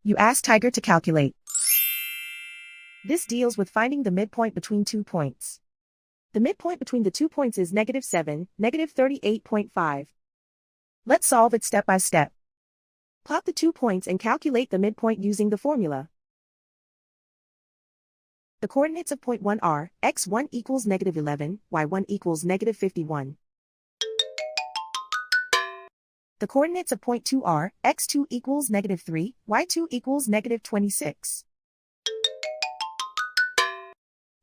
You ask Tiger to calculate. This deals with finding the midpoint between 2 points. The midpoint between the 2 points is -7, -38.5. Let's solve it step by step. Plot the 2 points and calculate the midpoint using the formula. The coordinates of point 1 are x1 equals -11, y1 equals -51. The coordinates of point 2 are x2 equals -3, y2 equals -26.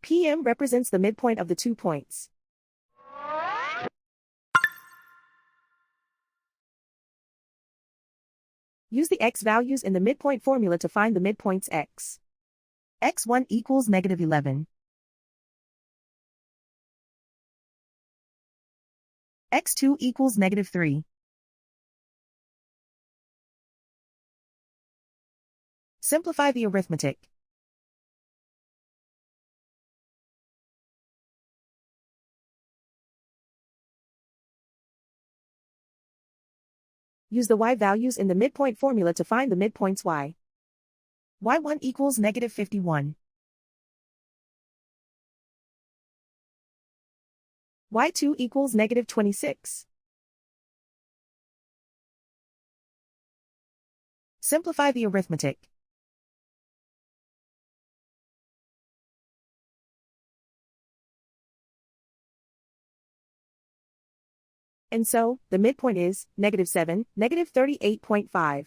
PM represents the midpoint of the 2 points. Use the x values in the midpoint formula to find the midpoints x. x1 equals -11. x2 equals -3. Simplify the arithmetic. Use the y values in the midpoint formula to find the midpoints y. y1 equals -51. y2 equals -26. Simplify the arithmetic. And so, the midpoint is -7, -38.5.